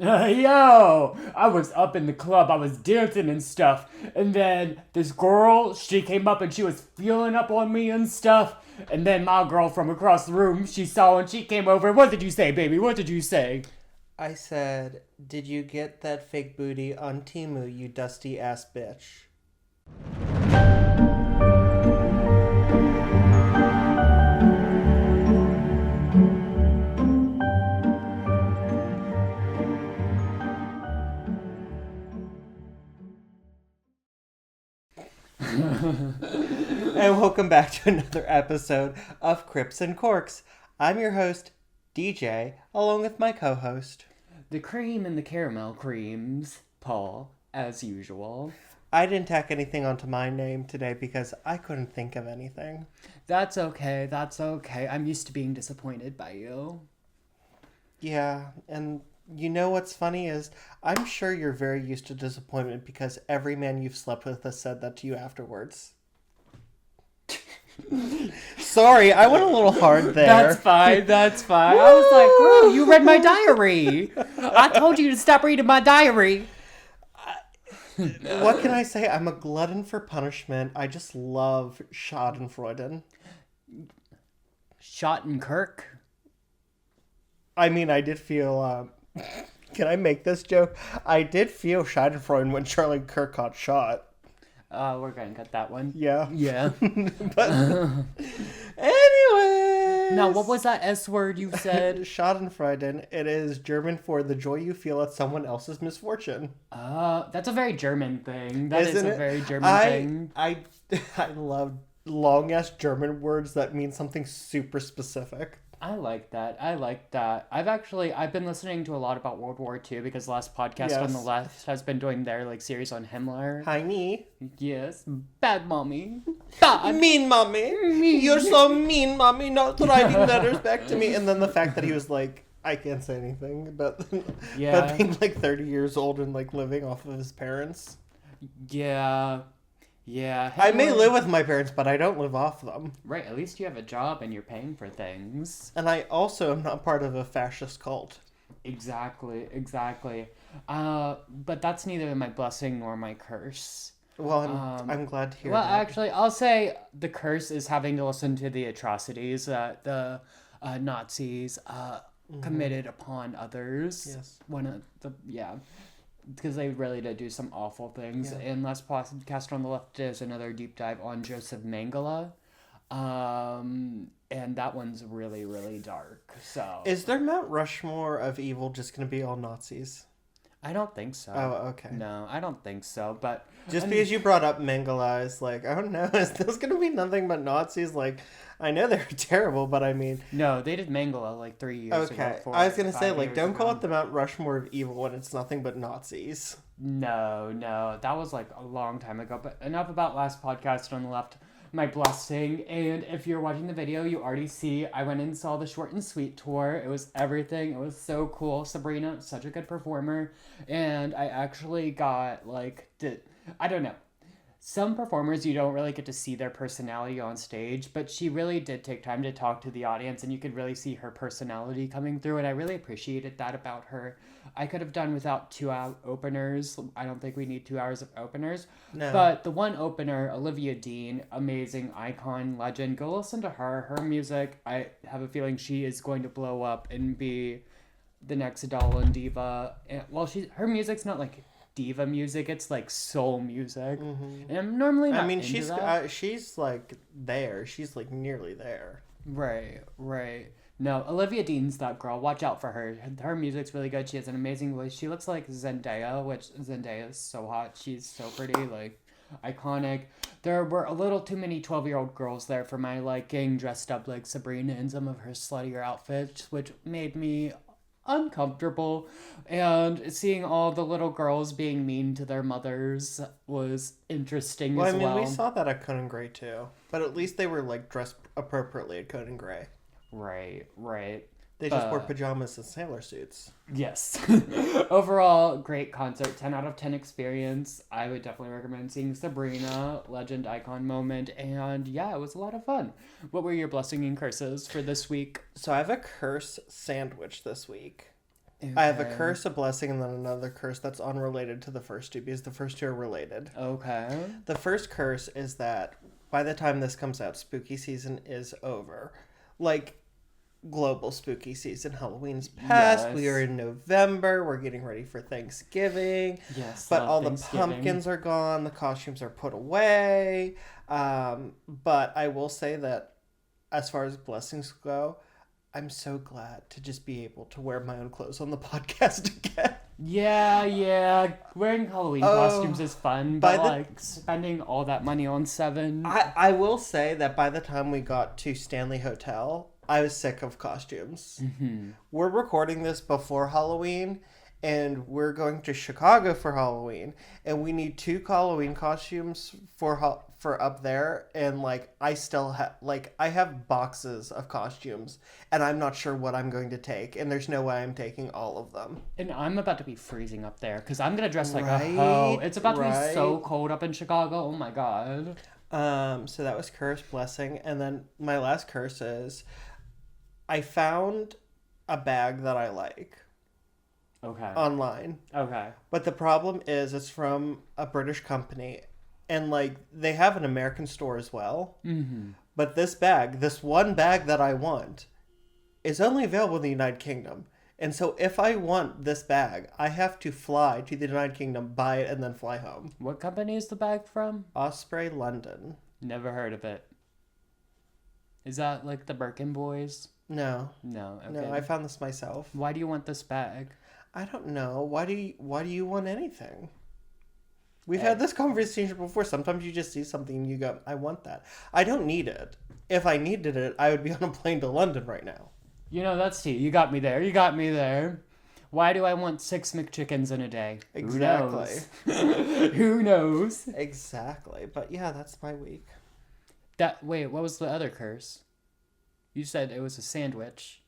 Yo, I was up in the club, I was dancing and stuff, and then this girl, she came up and she was feeling up on me and stuff, and then my girl from across the room, she saw and she came over. What did you say, baby? What did you say? I said, did you get that fake booty on Temu, you dusty ass bitch? And welcome back to another episode of Crips and Corks. I'm your host, DJ, along with my co-host. The cream and the caramel creams, Paul, as usual. I didn't tack anything onto my name today because I couldn't think of anything. That's okay, that's okay. I'm used to being disappointed by you. Yeah, and you know what's funny is I'm sure you're very used to disappointment because every man you've slept with has said that to you afterwards. Sorry, I went a little hard there. That's fine, that's fine. I was like, girl, you read my diary. I told you to stop reading my diary. What can I say? I'm a glutton for punishment. I just love Schadenfreude. Schottenkirk? I mean, I did feel, can I make this joke? I did feel Schadenfreude when Charlie Kirk got shot. We're gonna cut that one. Yeah. Yeah. But anyway. Now, what was that S word you said? Schadenfreude. It is German for the joy you feel at someone else's misfortune. That's a very German thing. That Isn't is a it? very German thing. I love long-ass German words that mean something super specific. I like that. I've been listening to a lot about World War II because the last podcast on the Yes. left has been doing their series on Himmler. Hi, me. Yes. Bad mommy. Bad. Mean mommy. You're so mean, mommy, not writing letters back to me. And then the fact that he was like, I can't say anything, but being 30 years old and living off of his parents. Yeah. Yeah. I may live with my parents, but I don't live off them. Right, at least you have a job and you're paying for things. And I also am not part of a fascist cult. Exactly. But that's neither my blessing nor my curse. Well, I'm glad to hear Well, that. actually, I'll say the curse is having to listen to the atrocities that the Nazis committed upon others. Yes. Because they really did do some awful things. Yeah. And last podcast on the left is another deep dive on Joseph Mengele. And that one's really, really dark. So Is their Mount Rushmore of evil just going to be all Nazis? I don't think so. Oh, okay. No, I don't think so. But Just because you brought up Mengele, is I don't know, is this going to be nothing but Nazis? I know they're terrible, but I mean... No, they did Mengele 3 years ago. Okay, I was going to say, don't call it the Mount Rushmore of evil when it's nothing but Nazis. No, that was a long time ago. But enough about last podcast on the left, my blessing. And if you're watching the video, you already see I went and saw the Short and Sweet tour. It was everything. It was so cool. Sabrina, such a good performer. And I actually got I don't know. Some performers, you don't really get to see their personality on stage, but she really did take time to talk to the audience, and you could really see her personality coming through, and I really appreciated that about her. I could have done without 2-hour openers. I don't think we need 2 hours of openers. No. But the one opener, Olivia Dean, amazing icon, legend. Go listen to her. Her music, I have a feeling she is going to blow up and be the next doll and diva. And, well, her music's not diva music, it's soul music. Mm-hmm. And I'm normally not into she's that. she's there. She's nearly there. Right. No, Olivia Dean's that girl. Watch out for her. Her music's really good. She has an amazing voice. She looks like Zendaya, which Zendaya is so hot. She's so pretty, iconic. There were a little too many 12-year-old girls there for my liking, dressed up like Sabrina in some of her sluttier outfits, which made me uncomfortable, and seeing all the little girls being mean to their mothers was interesting as well. We saw that at Conan Gray too, but at least they were dressed appropriately at Conan Gray. Right. They just wore pajamas and sailor suits. Yes. Overall, great concert. 10 out of 10 experience. I would definitely recommend seeing Sabrina, legend, icon moment. And yeah, it was a lot of fun. What were your blessing and curses for this week? So I have a curse sandwich this week. Okay. I have a curse, a blessing, and then another curse that's unrelated to the first two because the first two are related. Okay. The first curse is that by the time this comes out, spooky season is over. Like, global spooky season. Halloween's past. Yes. We are in November. We're getting ready for Thanksgiving. Yes. But all the pumpkins are gone. The costumes are put away. But I will say that as far as blessings go, I'm so glad to just be able to wear my own clothes on the podcast again. Yeah. Wearing Halloween costumes is fun, but spending all that money on Seven. I will say that by the time we got to Stanley Hotel, I was sick of costumes. Mm-hmm. We're recording this before Halloween, and we're going to Chicago for Halloween, and we need 2 Halloween costumes for up there, and I still have I have boxes of costumes, and I'm not sure what I'm going to take, and there's no way I'm taking all of them. And I'm about to be freezing up there because I'm gonna dress like a hoe. It's about to be so cold up in Chicago. Oh my god. So that was curse, blessing, and then my last curse is I found a bag that I like. Okay. Online. Okay. But the problem is it's from a British company, and they have an American store as well. Mm-hmm. But this one bag that I want, is only available in the United Kingdom. And so if I want this bag, I have to fly to the United Kingdom, buy it, and then fly home. What company is the bag from? Osprey London. Never heard of it. Is that like the Birkin Boys? No. No. Okay. No, I found this myself. Why do you want this bag? I don't know. Why do you want anything? We've had this conversation before. Sometimes you just see something and you go, I want that. I don't need it. If I needed it, I would be on a plane to London right now. That's tea. You got me there. Why do I want 6 McChickens in a day? Exactly. Who knows? Exactly. But yeah, that's my week. Wait, what was the other curse? You said it was a sandwich.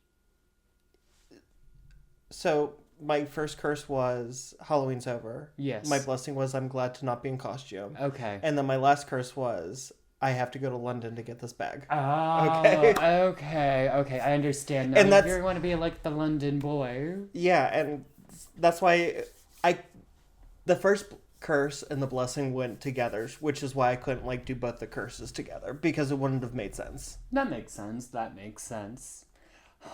So my first curse was Halloween's over. Yes. My blessing was I'm glad to not be in costume. Okay. And then my last curse was I have to go to London to get this bag. Oh, okay. I understand now. And you want to be like the London boy. Yeah, and that's why the first curse and the blessing went together, which is why I couldn't do both the curses together, because it wouldn't have made sense. That makes sense.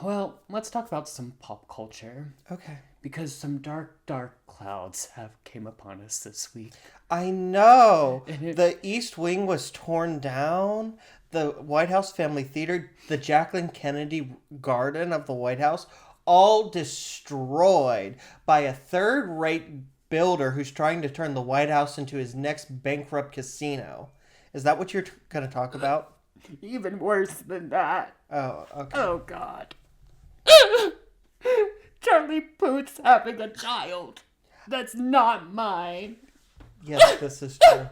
Well, let's talk about some pop culture. Okay. Because some dark clouds have came upon us this week. I know. The East Wing was torn down. The White House Family Theater, the Jacqueline Kennedy Garden of the White House, all destroyed by a third-rate builder who's trying to turn the White House into his next bankrupt casino. Is that what you're going to talk about? Even worse than that. Oh, okay. Oh, God. Charlie Puth's having a child. That's not mine. Yes, this is true.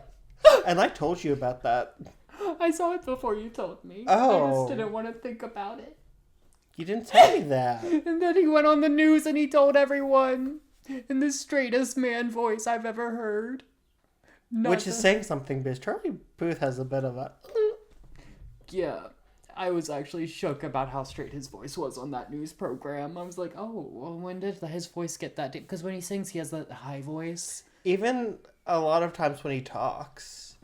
And I told you about that. I saw it before you told me. Oh. I just didn't want to think about it. You didn't tell me that. And then he went on the news and he told everyone in the straightest man voice I've ever heard. Which is saying something, because Charlie Puth has a bit of a... Yeah. I was actually shook about how straight his voice was on that news program. I was like, oh, well, when did his voice get that deep? Because when he sings, he has that high voice. Even a lot of times when he talks,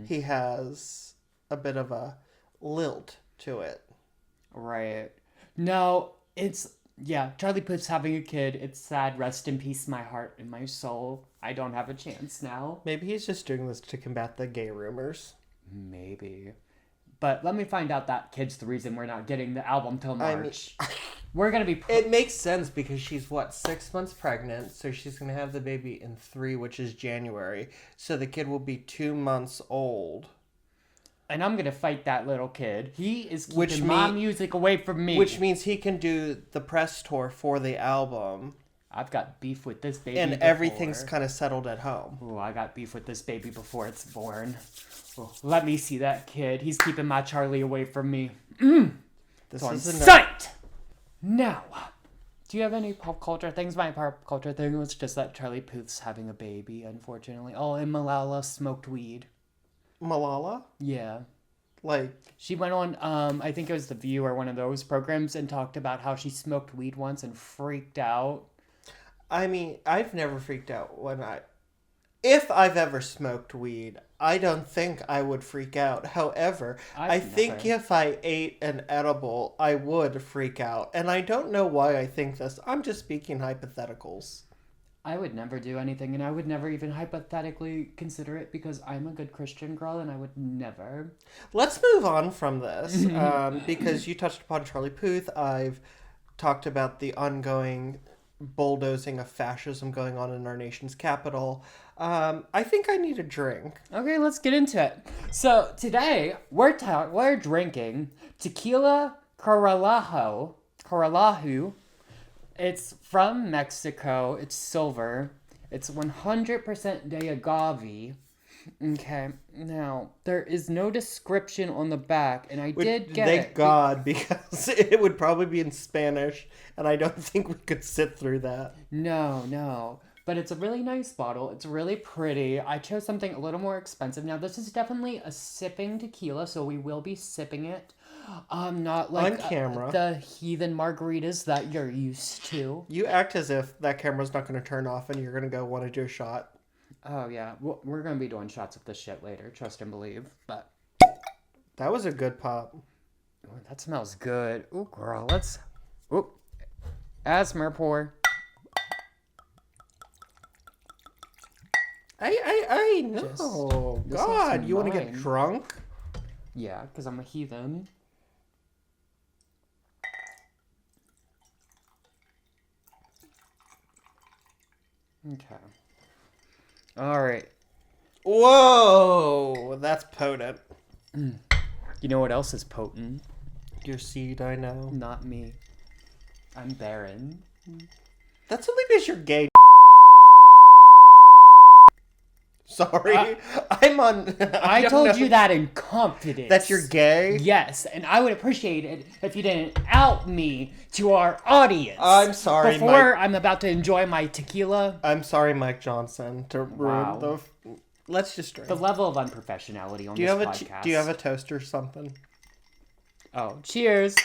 he has a bit of a lilt to it. Right. No, Charlie Puth's having a kid. It's sad. Rest in peace, my heart and my soul. I don't have a chance now. Maybe he's just doing this to combat the gay rumors. Maybe. But let me find out that kid's the reason we're not getting the album till March. We're going to be... It makes sense because she's, 6 months pregnant, so she's going to have the baby in 3, which is January. So the kid will be 2 months old. And I'm going to fight that little kid. He is keeping my music away from me. Which means he can do the press tour for the album. I've got beef with this baby and everything's kind of settled at home. Ooh, I got beef with this baby before it's born. Ooh, let me see that kid. He's keeping my Charlie away from me. This on is sight! Now, do you have any pop culture things? My pop culture thing was just that Charlie Puth's having a baby, unfortunately. Oh, and Malala smoked weed. Malala? Yeah. She went on, I think it was The View or one of those programs, and talked about how she smoked weed once and freaked out. I mean, I've never freaked out if I've ever smoked weed, I don't think I would freak out. However, I think if I ate an edible, I would freak out. And I don't know why I think this. I'm just speaking hypotheticals. I would never do anything, and I would never even hypothetically consider it because I'm a good Christian girl, and I would never. Let's move on from this, because you touched upon Charlie Puth. I've talked about the ongoing bulldozing of fascism going on in our nation's capital. I think I need a drink. Okay, let's get into it. So today we're drinking tequila Corralaho. It's from Mexico. It's silver. It's 100% de agave. Okay, now there is no description on the back, and I did get it. Thank God, because it would probably be in Spanish, and I don't think we could sit through that. No. But it's a really nice bottle. It's really pretty. I chose something a little more expensive. Now, this is definitely a sipping tequila, so we will be sipping it. Not like on camera. The heathen margaritas that you're used to. You act as if that camera's not going to turn off and you're going to go want to do a shot. Oh, yeah. We're going to be doing shots of this shit later. Trust and believe. But that was a good pop. Ooh, that smells good. Ooh, girl. Let's... Ooh. Asthma pour. I know. God, you want to get drunk? Yeah, because I'm a heathen. Okay. All right. Whoa, that's potent. You know what else is potent? Your seed, I know. Not me. I'm barren. That's only because you're gay. Sorry, I'm on. I told you that in confidence. That you're gay? Yes, and I would appreciate it if you didn't out me to our audience. I'm sorry, Before I'm about to enjoy my tequila. I'm sorry, Mike Johnson, to ruin the... Let's just drink. The level of unprofessionality on this podcast. Do you have a toast or something? Oh, cheers.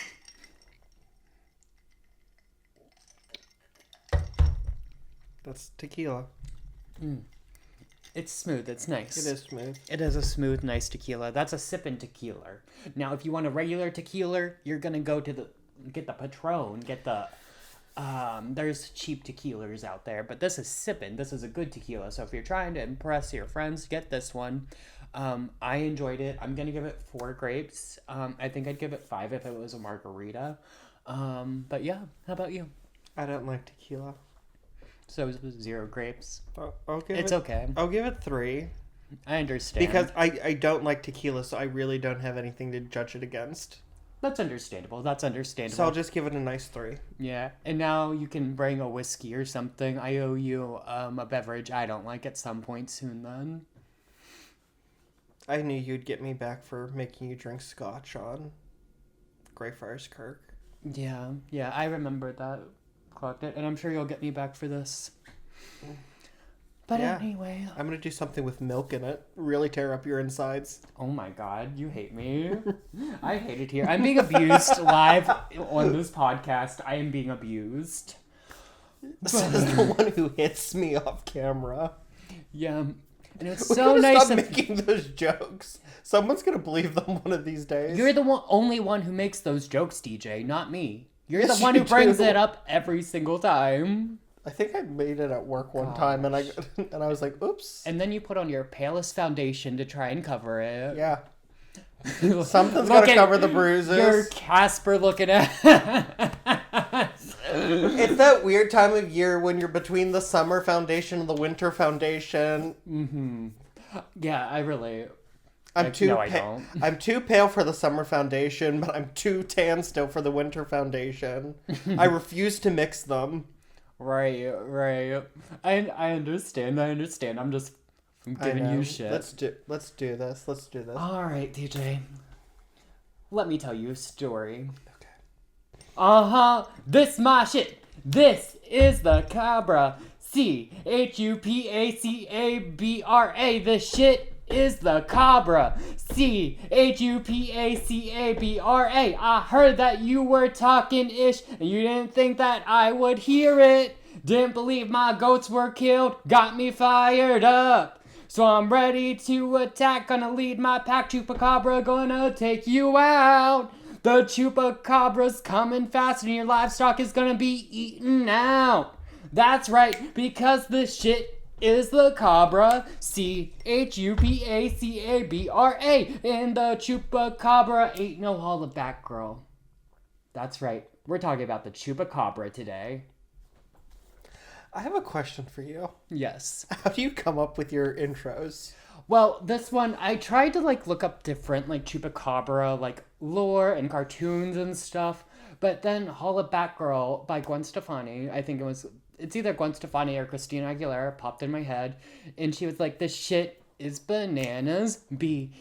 That's tequila. It's smooth. It's nice. It is smooth. It is a smooth, nice tequila. That's a sippin' tequila. Now, if you want a regular tequila, you're gonna go to get the Patron, get the there's cheap tequilas out there, but this is sippin'. This is a good tequila. So if you're trying to impress your friends, get this one. I enjoyed it. I'm gonna give it 4 grapes. I think I'd give it 5 if it was a margarita. But yeah, how about you? I don't like tequila. So it was 0 grapes. It's okay. I'll give it 3. I understand. Because I don't like tequila, so I really don't have anything to judge it against. That's understandable. So I'll just give it a nice 3. Yeah. And now you can bring a whiskey or something. I owe you a beverage I don't like at some point soon then. I knew you'd get me back for making you drink scotch on Greyfriars Kirk. Yeah, I remember that. Clocked it, and I'm sure you'll get me back for this. But anyway, I'm gonna do something with milk in it. Really tear up your insides. Oh my God, you hate me. I hate it here. I'm being abused live on this podcast. I am being abused. Says the one who hits me off camera. Yeah, and it's so nice. Stop making those jokes. Someone's gonna believe them one of these days. You're the only one who makes those jokes, DJ, not me. You're the one who brings it up every single time. I think I made it at work one time, and I was like, "Oops!" And then you put on your palest foundation to try and cover it. Yeah, something's gotta cover the bruises. You're Casper looking at. It's that weird time of year when you're between the summer foundation and the winter foundation. Mm-hmm. Yeah, I relate. I'm too pale for the summer foundation, but I'm too tan still for the winter foundation. I refuse to mix them. Right. I understand. I'm just giving you shit. Let's do this. All right, DJ. Let me tell you a story. Okay. This my shit. This is the Cabra. Chupacabra. This shit is the Cabra. Chupacabra. I heard that you were talking ish and you didn't think that I would hear it. Didn't believe my goats were killed, got me fired up. So I'm ready to attack, gonna lead my pack. Chupacabra, gonna take you out. The Chupacabra's coming fast and your livestock is gonna be eaten out. That's right, because the shit is the Cabra. Chupacabra. And the Chupacabra ain't no hollaback girl. That's right, we're talking about the Chupacabra today. I have a question for you. Yes. How do you come up with your intros? Well, this one, I tried to, look up different, Chupacabra, lore and cartoons and stuff. But then Hollaback Girl by Gwen Stefani, I think it's either Gwen Stefani or Christina Aguilera, popped in my head. And she was like, the shit is bananas. Bananas.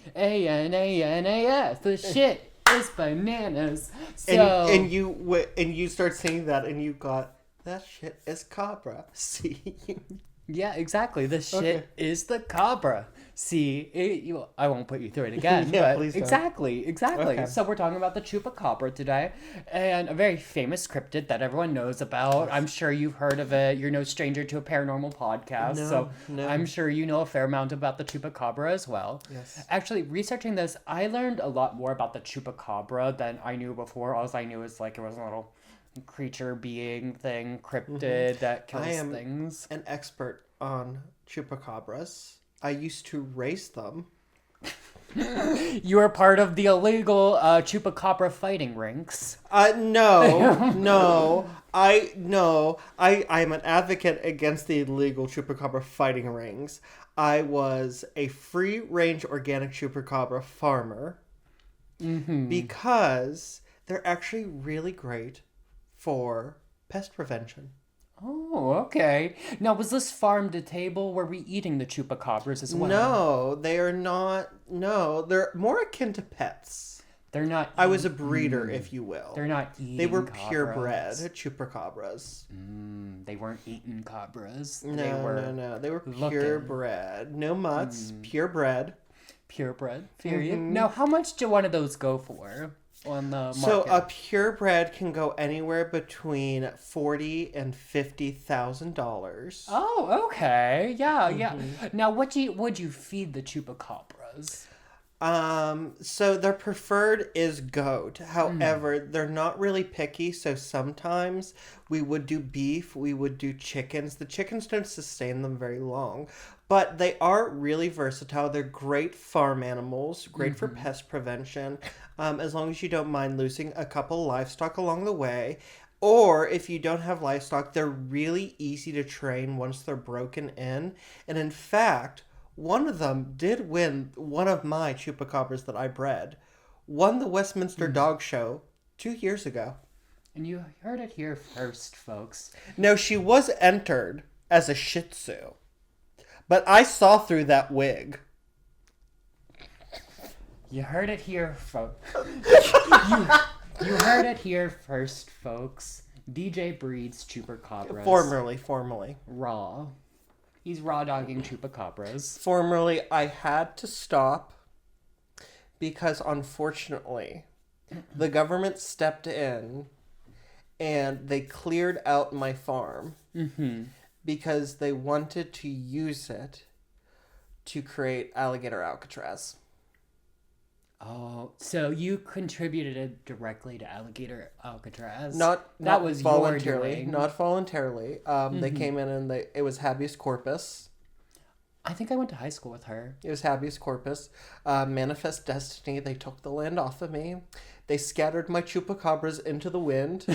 The shit is bananas. So... And you start singing that and you got... That shit is Cabra. See? Yeah, exactly. The shit is the Cabra. See, I won't put you through it again. Yeah, but please don't. Exactly. Okay. So we're talking about the Chupacabra today, and a very famous cryptid that everyone knows about. I'm sure you've heard of it. You're no stranger to a paranormal podcast, No. I'm sure you know a fair amount about the Chupacabra as well. Yes. Actually, researching this, I learned a lot more about the Chupacabra than I knew before. All I knew is it was a little creature being thing, cryptid that kills things. An expert on chupacabras. I used to race them. You were part of the illegal Chupacabra fighting rinks. No. I'm an advocate against the illegal chupacabra fighting rings. I was a free-range organic chupacabra farmer because they're actually really great for pest prevention. Oh, okay. Now, was this farm to table? Were we eating the Chupacabras as well? No, they are not. No, they're more akin to pets. They're not... I was a breeder, if you will. They're not eating They were cabras. purebred Chupacabras. They weren't eating cabras. No. They were looking. purebred. No mutts, purebred. Purebred, period. Now, how much do one of those go for on the market? So a purebred can go anywhere between $40,000 and $50,000. Oh, okay. Yeah. Now, would you feed the Chupacabras? So their preferred is goat. However, they're not really picky, so sometimes we would do beef, we would do chickens. The chickens don't sustain them very long, but they are really versatile. They're great farm animals, great for pest prevention, as long as you don't mind losing a couple livestock along the way. Or if you don't have livestock, they're really easy to train once they're broken in. And in fact, one of them did win, one of my chupacabras that I bred, won the Westminster Dog Show 2 years ago. And you heard it here first, folks. No, she was entered as a Shih Tzu. But I saw through that wig. You heard it here, folks. You heard it here first, folks. DJ breeds Chupacabras. Formerly. Raw. He's raw dogging Chupacabras. Formerly, I had to stop because, unfortunately, the government stepped in and they cleared out my farm because they wanted to use it to create alligator Alcatraz. Oh, so you contributed it directly to alligator Alcatraz? That was voluntarily. Your doing. Not voluntarily. They came in and it was habeas corpus. I think I went to high school with her. It was habeas corpus. Manifest destiny. They took the land off of me. They scattered my chupacabras into the wind.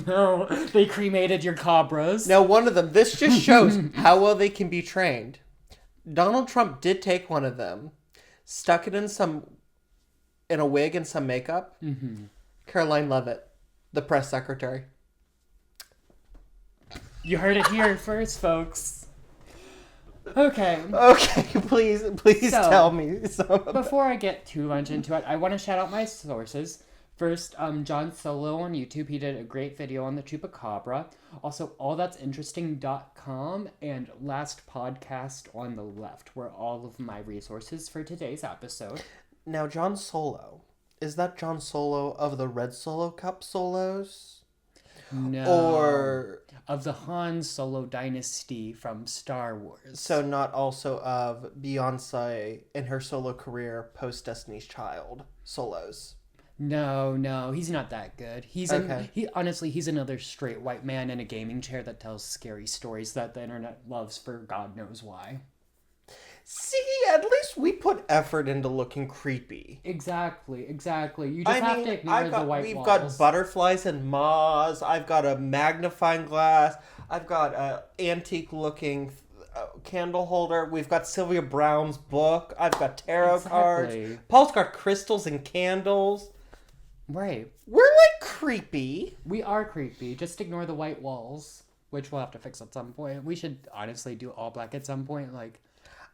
No, they cremated your cabras. Now, one of them, this just shows how well they can be trained. Donald Trump did take one of them, stuck it in a wig and some makeup. Caroline Leavitt, the press secretary. You heard it here first, folks. Okay, please tell me. Before I get too much into it, I want to shout out my sources. First, John Solo on YouTube. He did a great video on the Chupacabra. Also, allthat'sinteresting.com and Last Podcast on the Left were all of my resources for today's episode. Now, John Solo. Is that John Solo of the Red Solo Cup solos? No. Or of the Han Solo dynasty from Star Wars. So not also of Beyonce in her solo career post Destiny's Child solos. No, he's not that good. Okay. He's another straight white man in a gaming chair that tells scary stories that the internet loves for God knows why. See, at least we put effort into looking creepy. Exactly. You just have to ignore the white we've walls. got butterflies and moths. I've got a magnifying glass. I've got a antique-looking candle holder. We've got Sylvia Browne's book. I've got tarot cards. Paul's got crystals and candles. Right. We're like creepy. We are creepy. Just ignore the white walls, which we'll have to fix at some point. We should honestly do all black at some point. Like,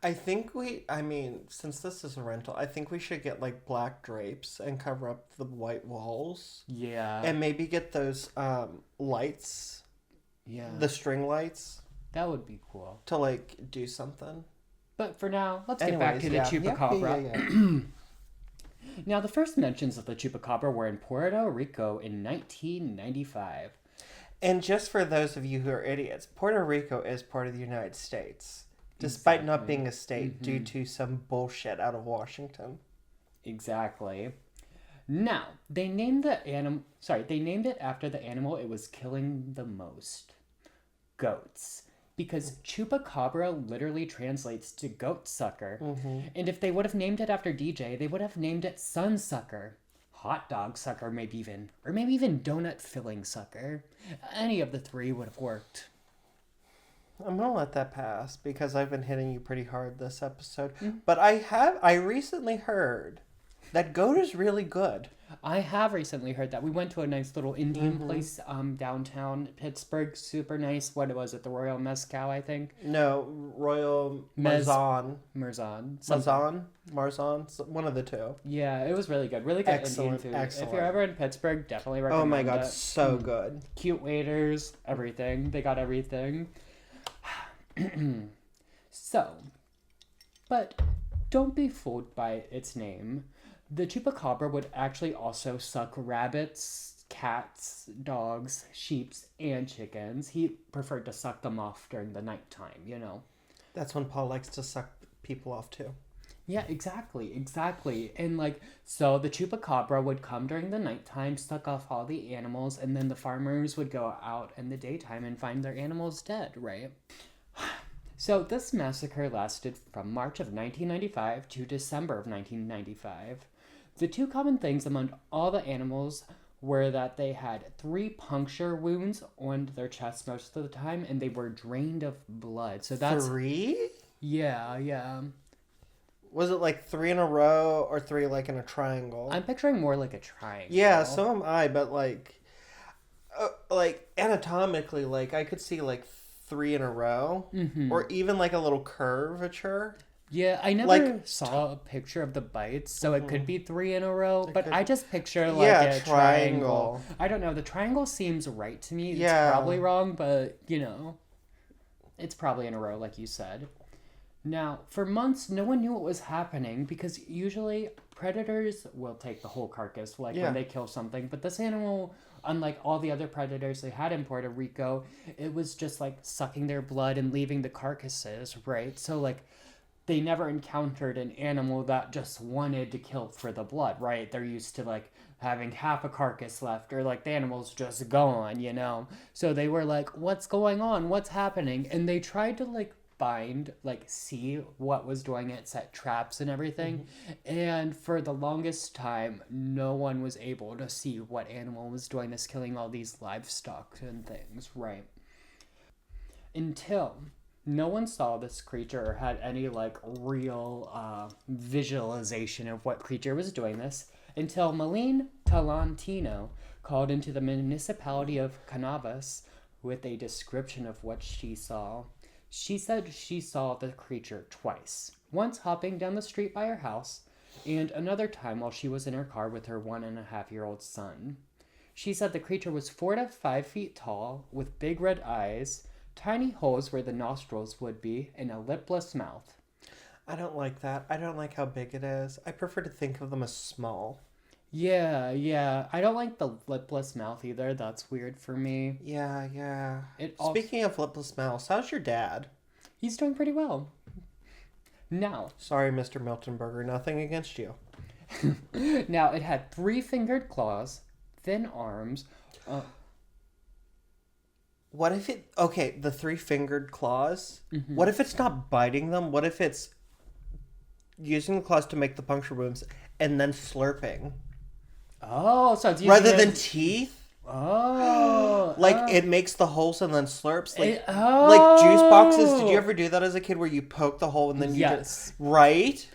since this is a rental, I think we should get like black drapes and cover up the white walls. Yeah. And maybe get those lights. Yeah. The string lights. That would be cool. To like do something. But for now, let's get back to the Chupacabra. Yeah. Now, the first mentions of the Chupacabra were in Puerto Rico in 1995. And just for those of you who are idiots, Puerto Rico is part of the United States, despite not being a state due to some bullshit out of Washington. Exactly. Now, they named it after the animal it was killing the most. Goats. Because Chupacabra literally translates to goat sucker. And if they would have named it after DJ, they would have named it sun sucker, hot dog sucker, maybe even donut filling sucker. Any of the three would have worked. I'm gonna let that pass because I've been hitting you pretty hard this episode. But I recently heard that goat is really good. I have recently heard that. We went to a nice little Indian place downtown Pittsburgh. Super nice. What was it? The Royal Mezcal, I think? No, Royal Marzan. Marzan. One of the two. Yeah, it was really good. Really good Indian food. If you're ever in Pittsburgh, definitely recommend it. Oh my god, so good. Cute waiters, everything. They got everything. But don't be fooled by its name. The Chupacabra would actually also suck rabbits, cats, dogs, sheep, and chickens. He preferred to suck them off during the nighttime, you know. That's when Paul likes to suck people off too. Yeah, exactly. And so the Chupacabra would come during the nighttime, suck off all the animals, and then the farmers would go out in the daytime and find their animals dead, right? So this massacre lasted from March of 1995 to December of 1995. The two common things among all the animals were that they had 3 puncture wounds on their chests most of the time, and they were drained of blood. So that's 3? Yeah. Was it like 3 in a row or 3 like in a triangle? I'm picturing more like a triangle. Yeah, so am I, but like anatomically, like I could see like 3 in a row, or even like a little curvature. Yeah, I never saw a picture of the bites, so it could be 3 in a row, but I just picture a triangle. I don't know, the triangle seems right to me. It's probably wrong, but, it's probably in a row, like you said. Now, for months, no one knew what was happening, because usually predators will take the whole carcass, when they kill something, but this animal, unlike all the other predators they had in Puerto Rico, it was just, sucking their blood and leaving the carcasses, right? So, they never encountered an animal that just wanted to kill for the blood, right? They're used to, having half a carcass left, or, the animal's just gone, So they were like, what's going on? What's happening? And they tried to, see what was doing it, set traps and everything. And for the longest time, no one was able to see what animal was doing this, killing all these livestock and things, right? Until no one saw this creature or had any real visualization of what creature was doing this until Malene Talantino called into the municipality of Canavas with a description of what she saw. She said she saw the creature twice, once hopping down the street by her house, and another time while she was in her car with her 1.5-year-old son. She said the creature was 4 to 5 feet tall, with big red eyes, tiny holes where the nostrils would be, and a lipless mouth. I don't like that. I don't like how big it is. I prefer to think of them as small. Yeah. I don't like the lipless mouth either. That's weird for me. Yeah. It Speaking of lipless mouths, how's your dad? He's doing pretty well. Now. Sorry, Mr. Miltonberger, nothing against you. Now, it had 3-fingered claws, thin arms. What if it... Okay, the 3-fingered claws. Mm-hmm. What if it's not biting them? What if it's using the claws to make the puncture wounds and then slurping? Oh, so it's using rather than teeth? Oh. It makes the holes and then slurps. Like oh. Juice boxes. Did you ever do that as a kid where you poke the hole and then you just... Right?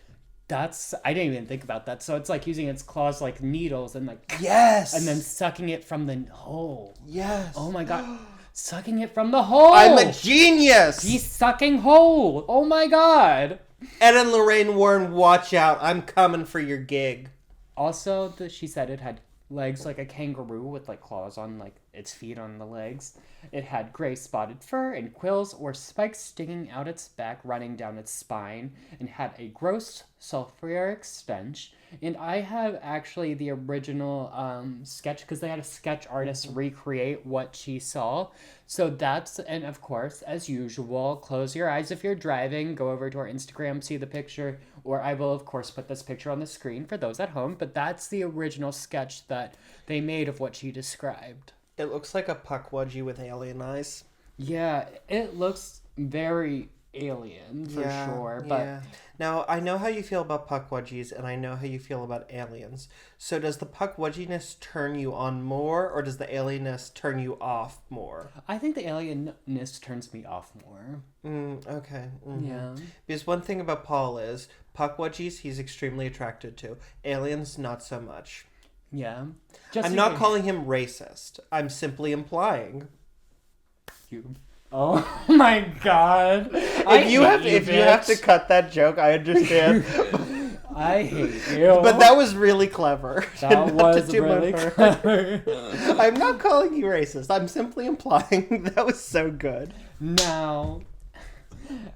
I didn't even think about that. So it's like using its claws like needles and like... Yes! And then sucking it from the hole. Yes. Oh my god. Sucking it from the hole! I'm a genius! He's sucking hole! Oh my god! Ed and Lorraine Warren, watch out. I'm coming for your gig. Also, she said it had legs like a kangaroo with like claws on like its feet on the legs. It had gray spotted fur and quills or spikes sticking out its back running down its spine, and had a gross sulfuric stench. And I have actually the original sketch because they had a sketch artist recreate what she saw. So and of course, as usual, close your eyes if you're driving, go over to our Instagram, see the picture, or I will of course put this picture on the screen for those at home, but that's the original sketch that they made of what she described. It looks like a puckwudgie with alien eyes. Yeah, it looks very alien for sure, but now I know how you feel about puckwudgies and I know how you feel about aliens. So does the puckwudginess turn you on more, or does the alienness turn you off more? I think the alienness turns me off more. Okay. Mm-hmm. Yeah. Because one thing about Paul is puckwudgies he's extremely attracted to. Aliens not so much. Yeah. I'm not calling him racist. I'm simply implying. Oh my god! If you have to cut that joke, I understand. I hate you. But that was really clever. That was really clever. I'm not calling you racist. I'm simply implying that was so good. Now,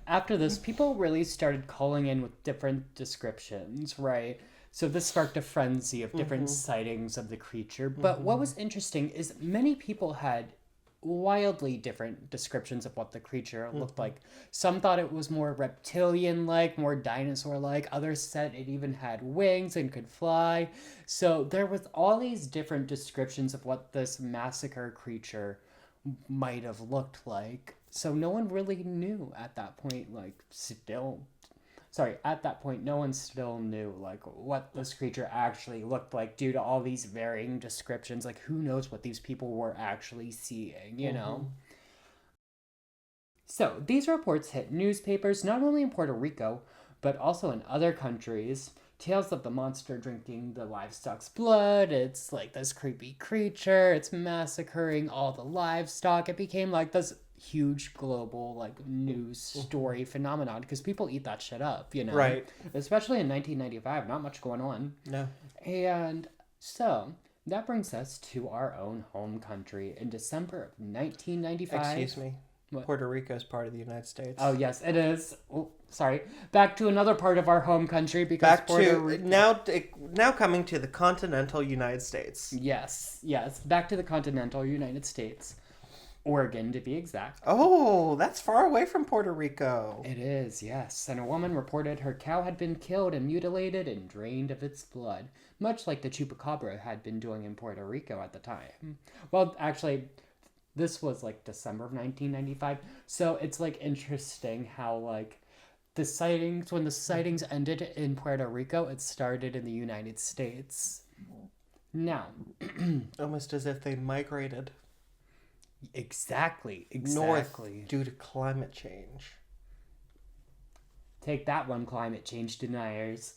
after this, people really started calling in with different descriptions, right? So this sparked a frenzy of different sightings of the creature. But what was interesting is many people had wildly different descriptions of what the creature looked like. Some thought it was more reptilian-like, more dinosaur-like. Others said it even had wings and could fly. So there was all these different descriptions of what this massacre creature might have looked like. So no one really knew at that point, at that point, no one still knew, like, what this creature actually looked like due to all these varying descriptions. Like, who knows what these people were actually seeing, you know? So, these reports hit newspapers, not only in Puerto Rico, but also in other countries. Tales of the monster drinking the livestock's blood. It's, like, this creepy creature. It's massacring all the livestock. It became, like, this huge global like news story phenomenon because people eat that shit up, you know, right? Especially in 1995, not much going on. No. And so that brings us to our own home country in December of 1995. Excuse me. What? Puerto Rico is part of the United States. Oh yes, it is. Oh, sorry. Back to another part of our home country because Puerto Rico. Now coming to the continental United States. Yes. Back to the continental United States. Oregon, to be exact. Oh, that's far away from Puerto Rico. It is, yes. And a woman reported her cow had been killed and mutilated and drained of its blood, much like the Chupacabra had been doing in Puerto Rico at the time. Well, actually, this was like December of 1995, so it's like interesting how like when the sightings ended in Puerto Rico, it started in the United States. Now, almost as if they migrated. Exactly. North due to climate change. Take that one, climate change deniers.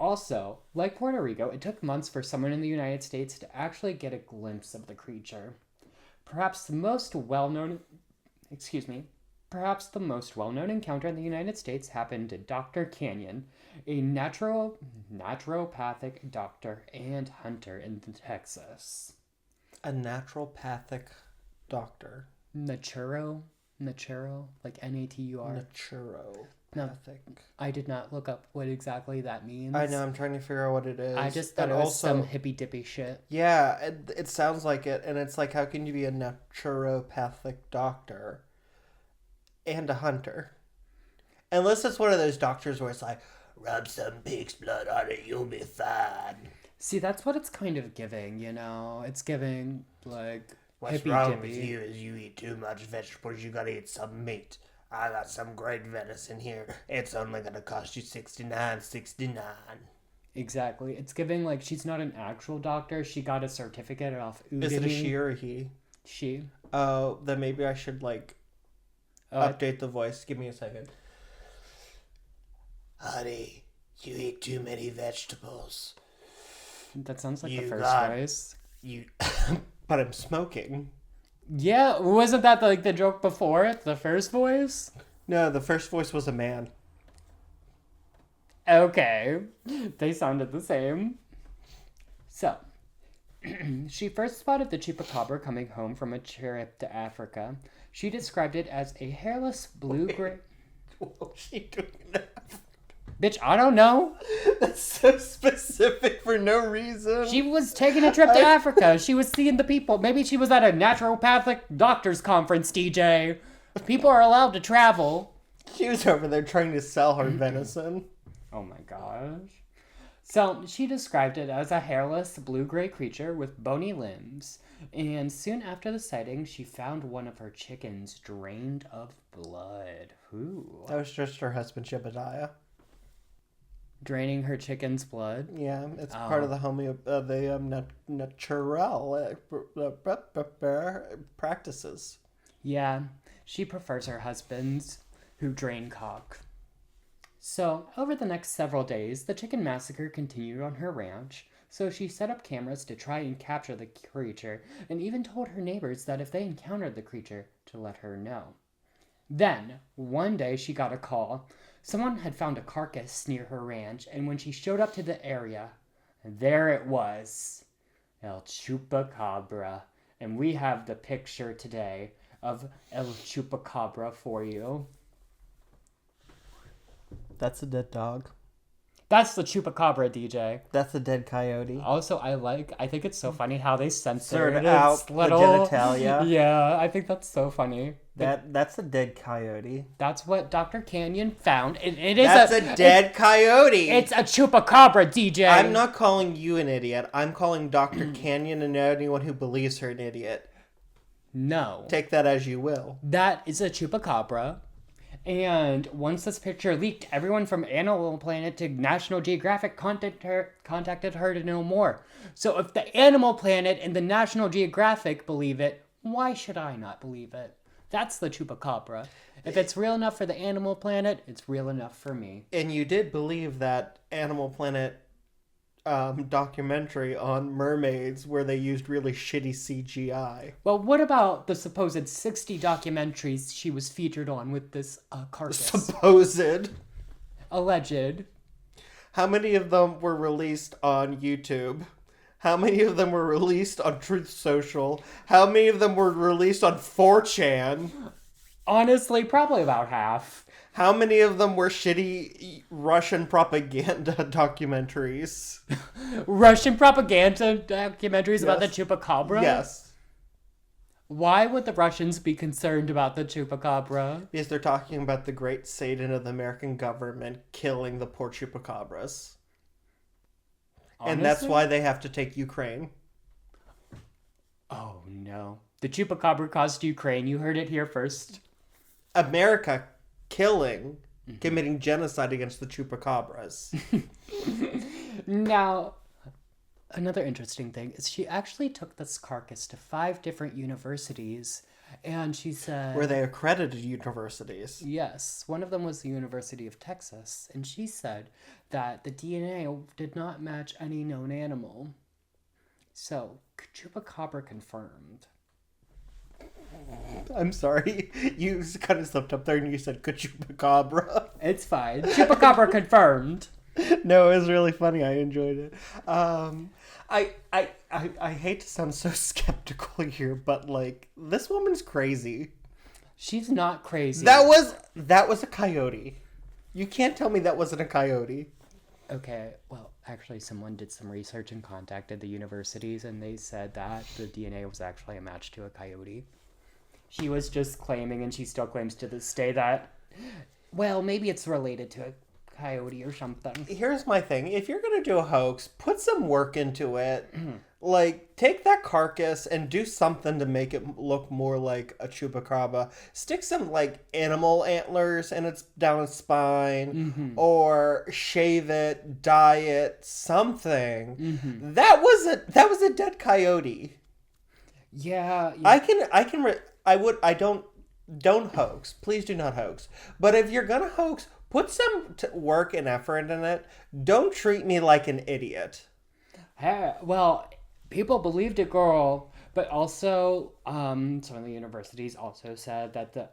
Also, like Puerto Rico, it took months for someone in the United States to actually get a glimpse of the creature. Perhaps the most well-known encounter in the United States happened to Dr. Canyon, a naturopathic doctor and hunter in Texas. A naturopathic doctor. Naturopathic. Naturo, like Natur. Naturopathic. I did not look up what exactly that means. I know, I'm trying to figure out what it is. I just thought it was some hippy dippy shit. Yeah, it sounds like it, and it's like, how can you be a naturopathic doctor and a hunter? Unless it's one of those doctors where it's like, rub some pig's blood on it, you'll be fine. See, that's what it's kind of giving, you know? It's giving, like, what's wrong with you is you eat too much vegetables, you gotta eat some meat. I got some great venison here. It's only gonna cost you $69.69. Exactly. It's giving, like, she's not an actual doctor. She got a certificate off Udemy. Is it a she or a he? She. Oh, then maybe I should, like, update the voice. Give me a second. Honey, you eat too many vegetables. That sounds like the first voice. But I'm smoking. Yeah, wasn't that like the joke before? The first voice? No, the first voice was a man. Okay. They sounded the same. So, she first spotted the Chupacabra coming home from a trip to Africa. She described it as a hairless blue-gray... What was she doing in Africa? Bitch, I don't know. That's so specific for no reason. She was taking a trip to Africa. She was seeing the people. Maybe she was at a naturopathic doctor's conference, DJ. People are allowed to travel. She was over there trying to sell her venison. Oh my gosh. So, she described it as a hairless, blue-gray creature with bony limbs. And soon after the sighting, she found one of her chickens drained of blood. Ooh. That was just her husband, Jebediah. Draining her chicken's blood? Yeah, it's part of the natural practices. Yeah, she prefers her husbands, who drain cock. So, over the next several days, the chicken massacre continued on her ranch, so she set up cameras to try and capture the creature, and even told her neighbors that if they encountered the creature, to let her know. Then, one day she got a call. Someone had found a carcass near her ranch, and when she showed up to the area, there it was. El Chupacabra. And we have the picture today of El Chupacabra for you. That's a dead dog. That's the Chupacabra, DJ. That's a dead coyote. Also, I think it's so funny how they censored out its little... the genitalia. Yeah, I think that's so funny. That's a dead coyote. That's what Dr. Canyon found. That's a dead coyote. It's a Chupacabra, DJ. I'm not calling you an idiot. I'm calling Dr. Canyon and anyone who believes her an idiot. No. Take that as you will. That is a Chupacabra. And once this picture leaked, everyone from Animal Planet to National Geographic contacted her to know more. So if the Animal Planet and the National Geographic believe it, why should I not believe it? That's the Chupacabra. If it's real enough for the Animal Planet, it's real enough for me. And you did believe that Animal Planet documentary on mermaids where they used really shitty CGI. Well, what about the supposed 60 documentaries she was featured on with this carcass? Supposed. Alleged. How many of them were released on YouTube? How many of them were released on Truth Social? How many of them were released on 4chan? Honestly, probably about half. How many of them were shitty Russian propaganda documentaries? Russian propaganda documentaries about the Chupacabra? Yes. Why would the Russians be concerned about the Chupacabra? Because they're talking about the great Satan of the American government killing the poor Chupacabras. Honestly? And that's why they have to take Ukraine. Oh, no. The Chupacabra caused Ukraine. You heard it here first. America committing genocide against the Chupacabras. Now, another interesting thing is she actually took this carcass to 5 different universities, and she said... Were they accredited universities? Yes. One of them was the University of Texas, and she said that the DNA did not match any known animal. So, Chupacabra confirmed. I'm sorry. You kind of slipped up there and you said Chupacabra. It's fine. Chupacabra confirmed. No, it was really funny. I enjoyed it. I hate to sound so skeptical here, but like, this woman's crazy. She's not crazy. That was a coyote. You can't tell me that wasn't a coyote. Okay, well, actually, someone did some research and contacted the universities, and they said that the DNA was actually a match to a coyote. She was just claiming, and she still claims to this day, that, well, maybe it's related to a coyote or something. Here's my thing. If you're going to do a hoax, put some work into it. Like, take that carcass and do something to make it look more like a chupacabra. Stick some, like, animal antlers down its spine. Or shave it, dye it, something. That was a dead coyote. Yeah. Don't hoax. Please do not hoax. But if you're going to hoax, put some work and effort in it. Don't treat me like an idiot. Hey, well, people believed it, girl. But also, some of the universities also said that the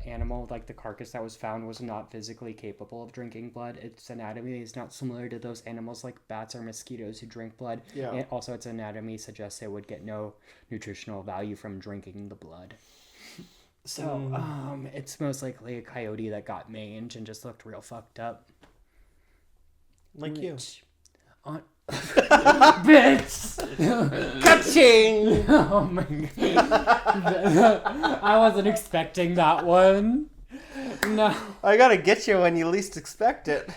animal, like the carcass that was found, was not physically capable of drinking blood. Its anatomy is not similar to those animals like bats or mosquitoes who drink blood. Yeah. And also, its anatomy suggests it would get no nutritional value from drinking the blood. So, it's most likely a coyote that got mange and just looked real fucked up. Like you. Bitch! Ka-ching! Oh my god. I wasn't expecting that one. No. I gotta get you when you least expect it.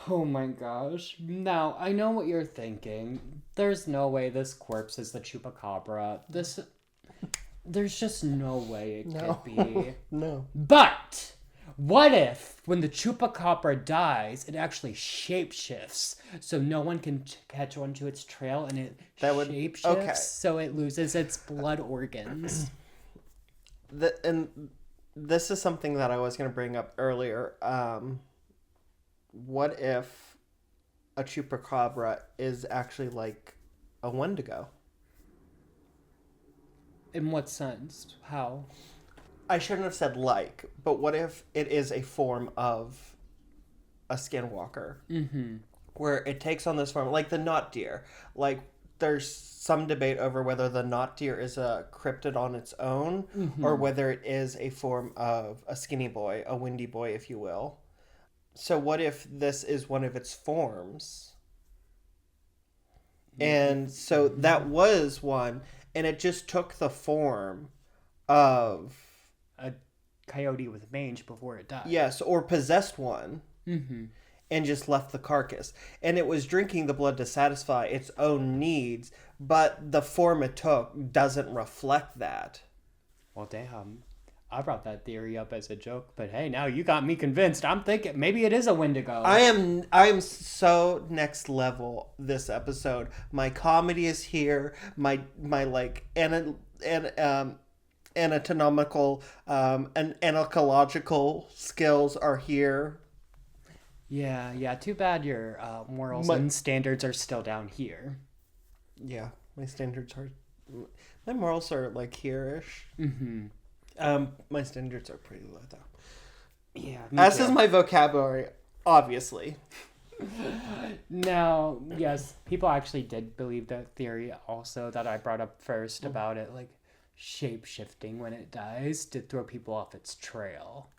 Oh my gosh. Now, I know what you're thinking. There's no way this corpse is the Chupacabra. There's just no way it could be. No. But what if, when the Chupacabra dies, it actually shapeshifts, so no one can catch onto its trail, and it shapeshifts, so it loses its blood organs? And this is something that I was going to bring up earlier. What if a Chupacabra is actually like a Wendigo? In what sense? How? I shouldn't have said like, but what if it is a form of a skinwalker? Where it takes on this form, like the knot deer. Like, there's some debate over whether the knot deer is a cryptid on its own, or whether it is a form of a skinny boy, a windy boy, if you will. So what if this is one of its forms? And so that was one, and it just took the form of a coyote with mange before it died. Yes, or possessed one. And just left the carcass. And it was drinking the blood to satisfy its own needs, but the form it took doesn't reflect that. Well, damn. I brought that theory up as a joke, but hey, now you got me convinced. I'm thinking maybe it is a Wendigo. I am so next level this episode. My comedy is here. My like anatomical and anarchological skills are here. Yeah. Too bad your morals and standards are still down here. Yeah, my morals are like here-ish. My standards are pretty low though. Yeah. As is my vocabulary, obviously. Now, yes, people actually did believe that theory also that I brought up first about it, like shape-shifting when it dies to throw people off its trail.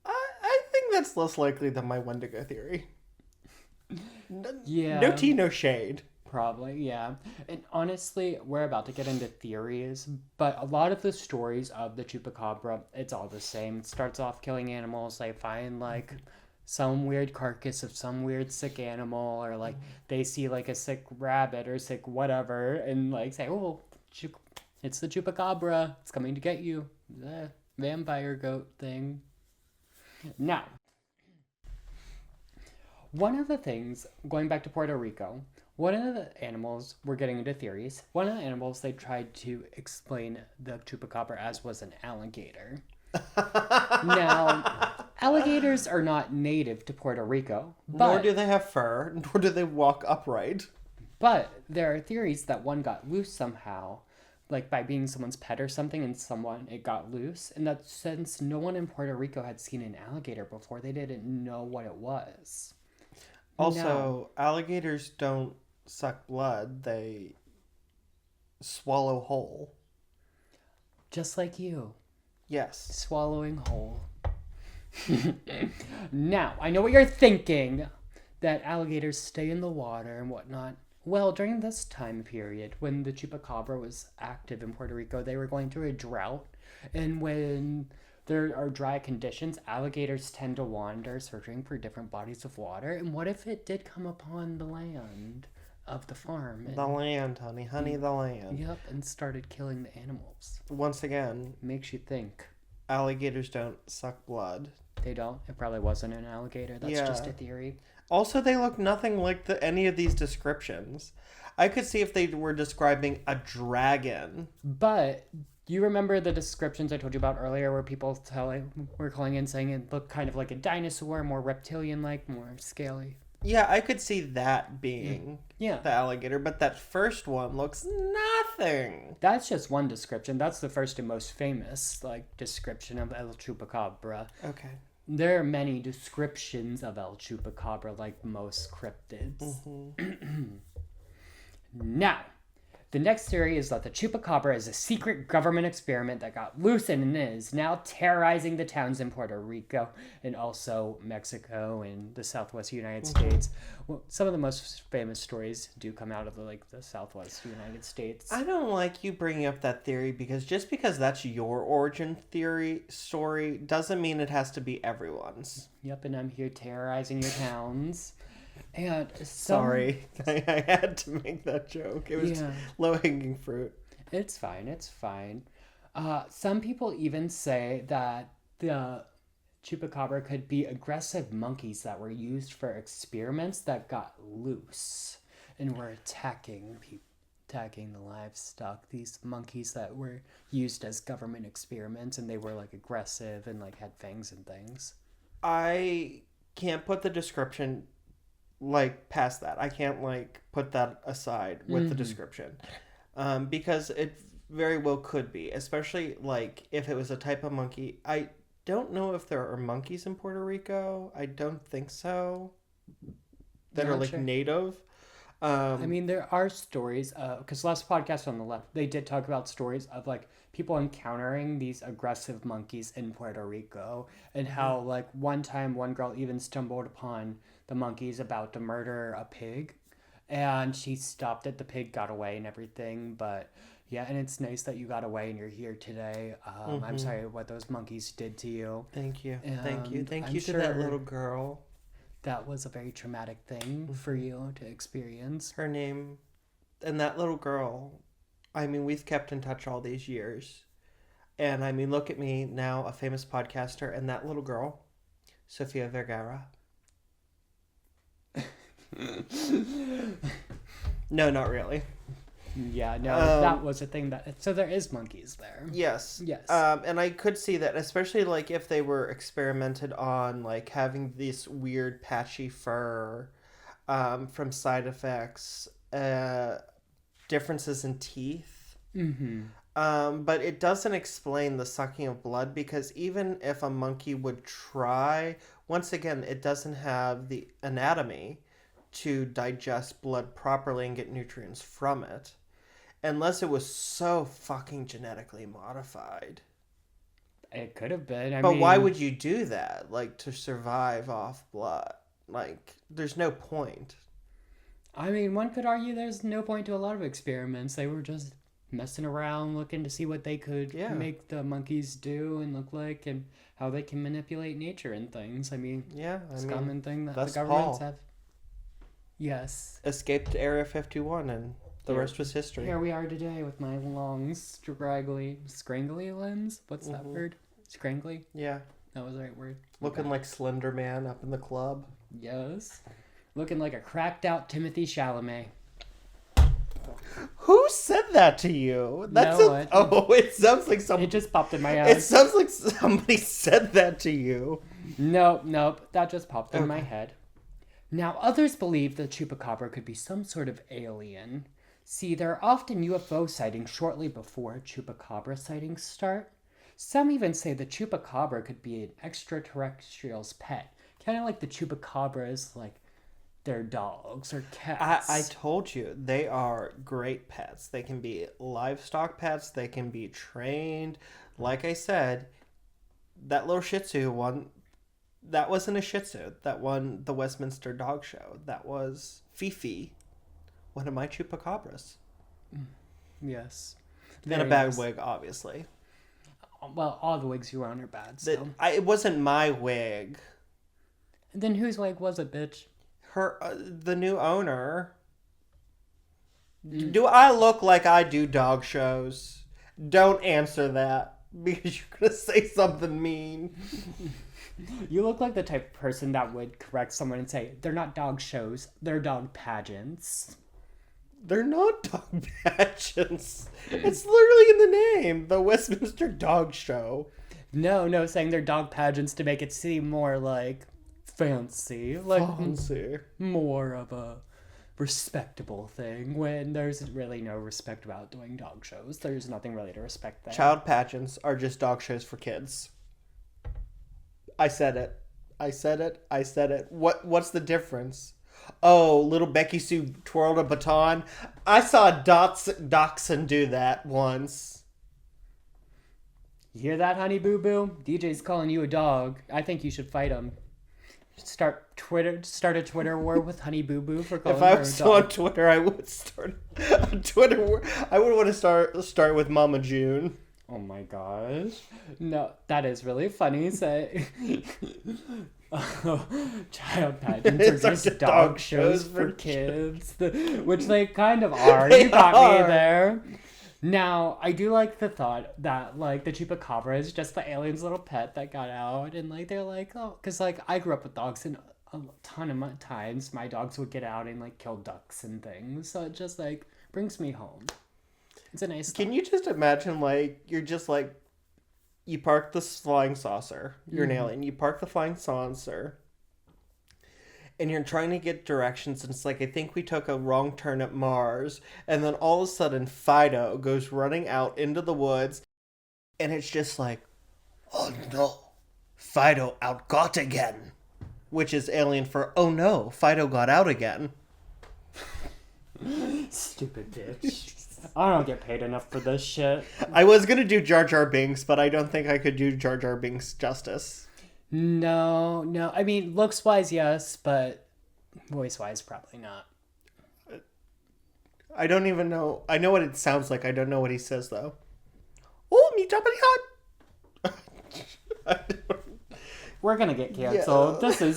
I think that's less likely than my Wendigo theory. Yeah. No tea, no shade. Probably, yeah. And honestly, we're about to get into theories, but a lot of the stories of the Chupacabra, it's all the same. It starts off killing animals. They find, like, some weird carcass of some weird sick animal, or, like, they see, like, a sick rabbit or sick whatever, and, like, say, oh, it's the Chupacabra. It's coming to get you. The vampire goat thing. Now, one of the things, going back to Puerto Rico, one of the animals, we're getting into theories, one of the animals they tried to explain the Chupacabra as was an alligator. Now, alligators are not native to Puerto Rico. Nor do they have fur, nor do they walk upright. But there are theories that one got loose somehow, like by being someone's pet or something, and it got loose. And that since no one in Puerto Rico had seen an alligator before, they didn't know what it was. Also, alligators don't suck blood, they swallow whole. Just like you. Yes. Swallowing whole. Now, I know what you're thinking. That alligators stay in the water and whatnot. Well, during this time period, when the Chupacabra was active in Puerto Rico, they were going through a drought. And when there are dry conditions, alligators tend to wander, searching for different bodies of water. And what if it did come upon the land of the farm? The land, honey. Honey, the land. Yep, and started killing the animals. Once again, Makes you think. alligators don't suck blood. They don't? It probably wasn't an alligator. That's just a theory. Also, they look nothing like any of these descriptions. I could see if they were describing a dragon. But you remember the descriptions I told you about earlier where people were calling in saying it looked kind of like a dinosaur, more reptilian-like, more scaly? Yeah, I could see that being the alligator, but that first one looks nothing. That's just one description. That's the first and most famous description of El Chupacabra. Okay. There are many descriptions of El Chupacabra, like most cryptids. Mm-hmm. Now, the next theory is that the Chupacabra is a secret government experiment that got loose and is now terrorizing the towns in Puerto Rico and also Mexico and the Southwest United States. Well, some of the most famous stories do come out of the Southwest United States. I don't like you bringing up that theory because just because that's your origin story doesn't mean it has to be everyone's. Yep, and I'm here terrorizing your towns. And Sorry, I had to make that joke. It was low-hanging fruit. It's fine. Some people even say that the Chupacabra could be aggressive monkeys that were used for experiments that got loose and were attacking the livestock. These monkeys that were used as government experiments, and they were aggressive and had fangs and things. I can't put the description past that. I can't put that aside with the description because it very well could be, especially if it was a type of monkey. I don't know if there are monkeys in Puerto Rico. I don't think so that are native. I mean, there are stories because last podcast on the left, they did talk about stories of people encountering these aggressive monkeys in Puerto Rico and how one time one girl even stumbled upon the monkeys about to murder a pig, and she stopped it. The pig got away and everything, but yeah, and it's nice that you got away and you're here today. I'm sorry what those monkeys did to you. Thank you. Thank you to that little girl. That was a very traumatic thing for you to experience. Her name, and that little girl, I mean, we've kept in touch all these years. And I mean, look at me now, a famous podcaster, and that little girl, Sofia Vergara. No, not really. Yeah, no, that was a thing so there is monkeys there. Yes. Yes. And I could see that, especially if they were experimented on having this weird patchy fur from side effects, differences in teeth. But it doesn't explain the sucking of blood because even if a monkey would try, once again, it doesn't have the anatomy to digest blood properly and get nutrients from it. Unless it was so fucking genetically modified. It could have been. But why would you do that? To survive off blood? There's no point. I mean, one could argue there's no point to a lot of experiments. They were just messing around, looking to see what they could make the monkeys do and look like and how they can manipulate nature and things. I mean, it's a common thing that the governments have. Yes. Escaped Area 51 and the rest was history. Here we are today with my long, scrangly limbs. What's that word? Scrangly? Yeah. That was the right word. Looking like Slender Man up in the club. Yes. Looking like a cracked out Timothy Chalamet. Who said that to you? It sounds like It just popped in my head. It sounds like somebody said that to you. Nope. That just popped in my head. Now, others believe the Chupacabra could be some sort of alien. See, there are often UFO sightings shortly before Chupacabra sightings start. Some even say the Chupacabra could be an extraterrestrial's pet. Kind of like the Chupacabra is they're dogs or cats. I told you, they are great pets. They can be livestock pets. They can be trained. Like I said, that little Shih Tzu one, that wasn't a Shih Tzu. That won the Westminster Dog Show. That was Fifi, one of my Chupacabras. Yes. And a bad wig, obviously. Well, all the wigs you own are bad, so. It wasn't my wig. Then whose wig was it, bitch? The new owner. Do I look like I do dog shows? Don't answer that because you're gonna say something mean. You look like the type of person that would correct someone and say, they're not dog shows, they're dog pageants. They're not dog pageants. It's literally in the name, the Westminster Dog Show. No, saying they're dog pageants to make it seem more like fancy, like more of a respectable thing, when there's really no respect about doing dog shows. There's nothing really to respect there. Child pageants are just dog shows for kids. I said it. What's the difference? Oh, little Becky Sue twirled a baton. I saw Dachshund do that once. You hear that, honey boo boo? DJ's calling you a dog. I think you should fight him. Start a Twitter war with Honey Boo Boo for calling her a dog. If I was still on Twitter, I would start a Twitter war. I would want to start with Mama June. Oh my gosh. No, that is really funny. Say, child pageants are just dog shows for kids, which they kind of are. You got me there. Now, I do like the thought that, like, the Chupacabra is just the alien's little pet that got out, and, like, they're like, oh, because, like, I grew up with dogs, and a ton of times my dogs would get out and, like, kill ducks and things, so it just, like, brings me home. It's a nice Can you just imagine, like, you're just, like, you park this flying saucer, you're an alien, you park the flying saucer, and you're trying to get directions, and it's like, I think we took a wrong turn at Mars, and then all of a sudden, Fido goes running out into the woods, and it's just like, oh no, Fido outgot again, which is alien for, oh no, Fido got out again. Stupid bitch. I don't get paid enough for this shit. I was gonna do Jar Jar Binks, but I don't think I could do Jar Jar Binks justice. No. I mean, looks-wise, yes, but voice-wise, probably not. I don't even know. I know what it sounds like. I don't know what he says, though. Oh, me jumping hot. We're gonna get canceled. Yeah.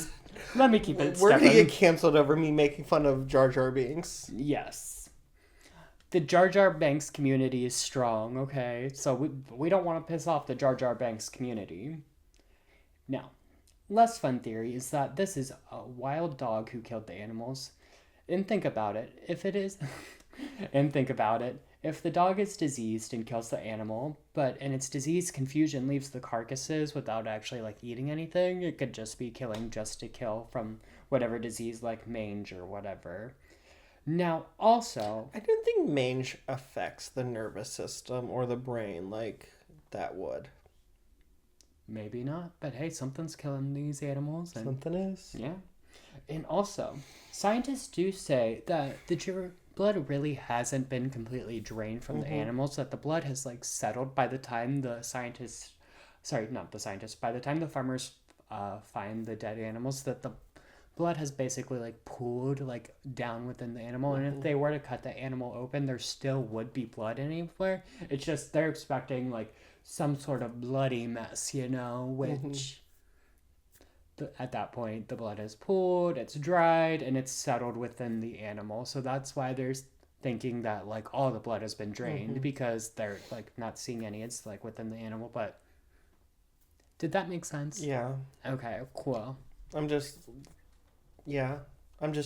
Let me keep it We're gonna get canceled over me making fun of Jar Jar Binks. Yes. The Jar Jar Binks community is strong, okay? So we don't want to piss off the Jar Jar Binks community. Now, less fun theory is that this is a wild dog who killed the animals. And think about it. If the dog is diseased and kills the animal, but in its disease confusion leaves the carcasses without actually, like, eating anything, it could just be killing just to kill from whatever disease, like mange or whatever. Now, also, I don't think mange affects the nervous system or the brain like that would. Maybe not, but hey, something's killing these animals. Something is. Yeah. And also, scientists do say that the blood really hasn't been completely drained from the animals, that the blood has, like, settled by the time by the time the farmers find the dead animals, that the blood has basically, like, pooled, like, down within the animal. And if they were to cut the animal open, there still would be blood anywhere. It's just they're expecting, like, some sort of bloody mess, which at that point the blood is pooled, it's dried, and it's settled within the animal. So that's why there's thinking that, like, all the blood has been drained, because they're, like, not seeing any. It's, like, within the animal. But did that make sense? Yeah. Okay, cool. I'm just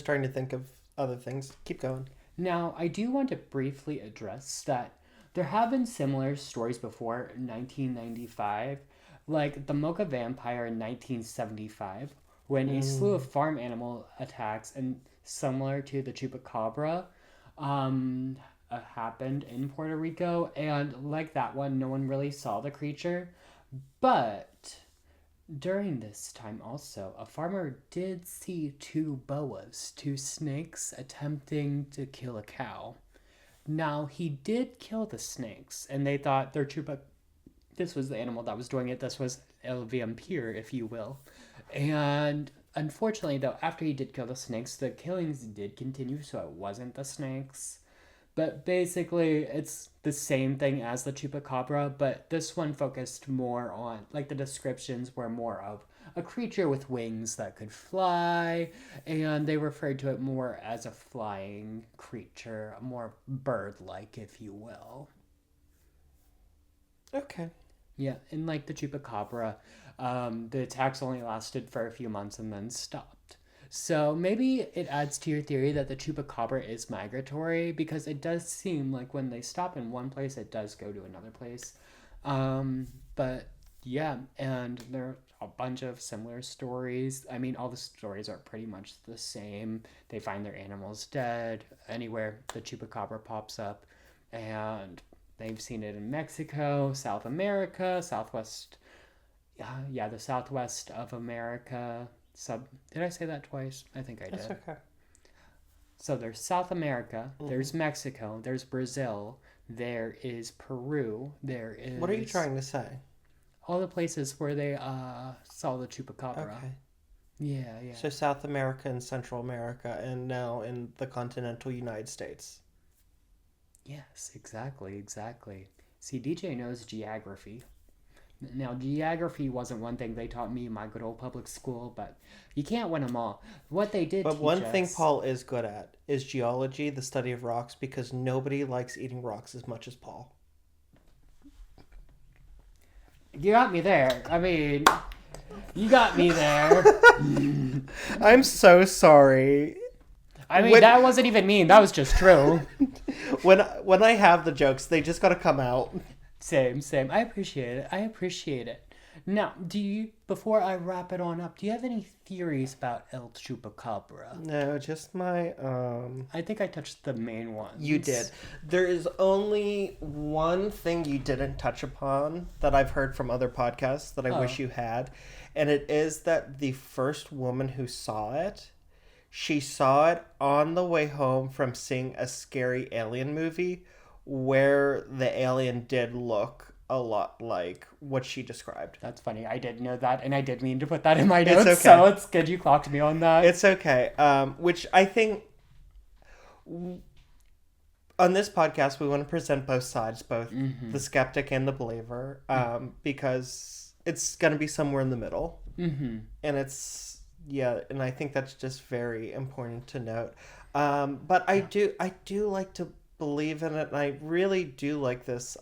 trying to think of other things. Keep going. Now, I do want to briefly address that there have been similar stories before in 1995, like the Mocha vampire in 1975, when a slew of farm animal attacks, and similar to the Chupacabra, happened in Puerto Rico. And like that one, no one really saw the creature. But During this time also, a farmer did see two snakes attempting to kill a cow. Now, he did kill the snakes, and they thought this was the animal that was doing it. This was El Vampire, if you will. And unfortunately, though, after he did kill the snakes, the killings did continue, so it wasn't the snakes. But basically, it's the same thing as the Chupacabra, but this one focused more on, like, the descriptions were more of a creature with wings that could fly, and they referred to it more as a flying creature, more bird-like, if you will. Okay. Yeah, and like the Chupacabra, the attacks only lasted for a few months and then stopped. So maybe it adds to your theory that the Chupacabra is migratory, because it does seem like when they stop in one place, it does go to another place. But yeah, and there are a bunch of similar stories. I mean, all the stories are pretty much the same. They find their animals dead. Anywhere the Chupacabra pops up, and they've seen it in Mexico, South America, Southwest. Yeah, the Southwest of America. Did I say that twice? I think I did. That's okay. So there's South America, there's Mexico, there's Brazil, there is Peru, there is... What are you trying to say? All the places where they saw the Chupacabra. Okay. Yeah. So South America and Central America, and now in the continental United States. Yes, exactly. See, DJ knows geography. Now, geography wasn't one thing they taught me in my good old public school, but you can't win them all. What they did But teach one us... thing Paul is good at is geology, the study of rocks, because nobody likes eating rocks as much as Paul. You got me there. I mean, you got me there. I'm so sorry. I mean, that wasn't even mean. That was just true. When I have the jokes, they just gotta come out. Same. I appreciate it. Now, before I wrap it on up, do you have any theories about El Chupacabra? No, just my, I think I touched the main ones. You did. There is only one thing you didn't touch upon that I've heard from other podcasts that I wish you had, and it is that the first woman who saw it, she saw it on the way home from seeing a scary alien movie where the alien did look a lot like what she described. That's funny. I did know that, and I did mean to put that in my notes, okay. so it's good you clocked me on that. It's okay. Which I think on this podcast, we want to present both sides, both the skeptic and the believer, because it's going to be somewhere in the middle. Mm-hmm. And and I think that's just very important to note. But I do like to believe in it, and I really do like this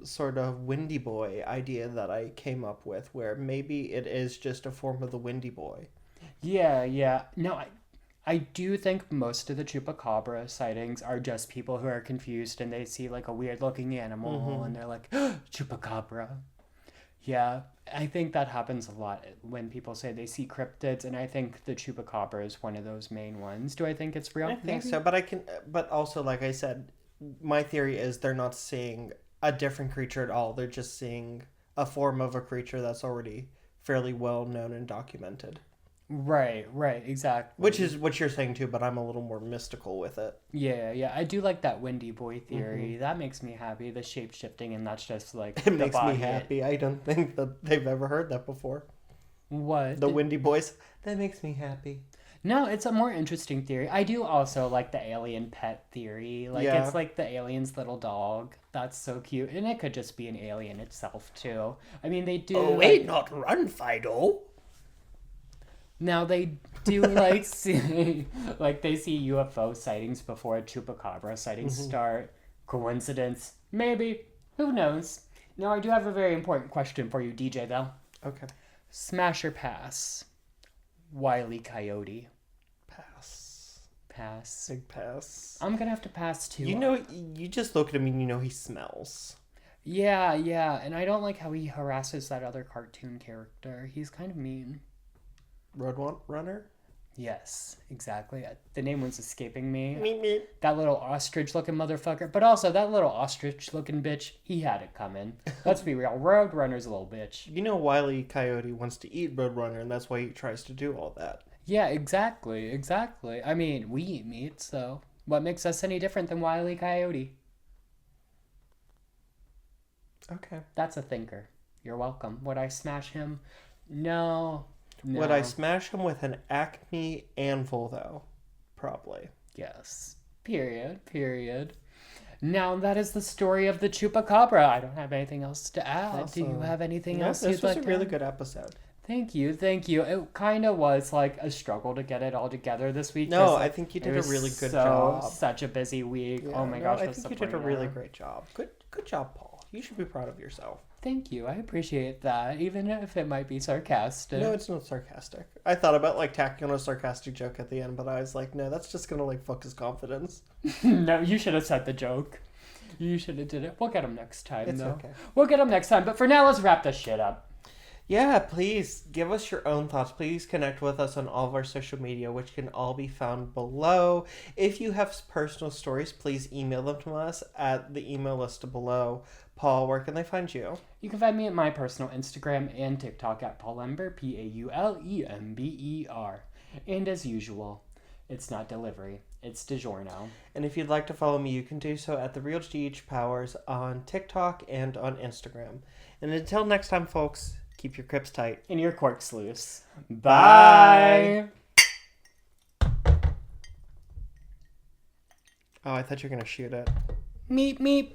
sort of windy boy idea that I came up with, where maybe it is just a form of the windy boy. Yeah. No, I do think most of the Chupacabra sightings are just people who are confused and they see like a weird looking animal and they're like, Chupacabra. Yeah, I think that happens a lot when people say they see cryptids, and I think the Chupacabra is one of those main ones. Do I think it's real? I think so, but also, like I said, my theory is they're not seeing a different creature at all. They're just seeing a form of a creature that's already fairly well known and documented. Right, exactly. Which is what you're saying too, but I'm a little more mystical with it. Yeah, I do like that windy boy theory. That makes me happy. The shape shifting, and that's just like it makes me happy. I don't think that they've ever heard that before. What? The windy boys. That makes me happy. No, it's a more interesting theory. I do also like the alien pet theory. Like, it's like the alien's little dog. That's so cute. And it could just be an alien itself, too. I mean, they do... Oh, wait, not run, Fido. Now, they do, like, see... Like, they see UFO sightings before Chupacabra sightings start. Coincidence? Maybe. Who knows? Now, I do have a very important question for you, DJ, though. Okay. Smash or pass? Wile E. Coyote. Pass. Big pass. I'm gonna have to pass too. You know, you just look at him and you know he smells. Yeah, and I don't like how he harasses that other cartoon character. He's kind of mean. Roadrunner? Yes, exactly. The name was escaping me. Meep, meep. That little ostrich-looking motherfucker. But also, that little ostrich-looking bitch, he had it coming. Let's be real. Roadrunner's a little bitch. You know Wile E. Coyote wants to eat Roadrunner, and that's why he tries to do all that. Yeah, exactly. I mean, we eat meat, so what makes us any different than Wile E. Coyote? Okay. That's a thinker. You're welcome. Would I smash him? No. Would I smash him with an Acme anvil, though? Probably. Yes. Period. Now that is the story of the Chupacabra. I don't have anything else to add. Awesome. Do you have anything No, else this you'd was like a really to add? good episode. Thank you. It kind of was like a struggle to get it all together this week. No, 'cause, I think you did a really good so, job. Such a busy week. Yeah, Oh my gosh, I think you did a really great job. Good job, Paul. You should be proud of yourself. Thank you. I appreciate that, even if it might be sarcastic. No, it's not sarcastic. I thought about like tacking on a sarcastic joke at the end, but I was like, no, that's just gonna like fuck his confidence. No, you should have said the joke. You should have did it. We'll get him next time, It's though. okay. We'll get him next time. But for now, let's wrap this shit up. Yeah, please give us your own thoughts. Please connect with us on all of our social media, which can all be found below. If you have personal stories, please email them to us at the email list below. Paul, where can they find you? You can find me at my personal Instagram and TikTok at Paulember, Paulember. And as usual, it's not delivery, it's DiGiorno. And if you'd like to follow me, you can do so at the Real GH Powers on TikTok and on Instagram. And until next time, folks, keep your crips tight. And your corks loose. Bye! Oh, I thought you were going to shoot it. Meep, meep.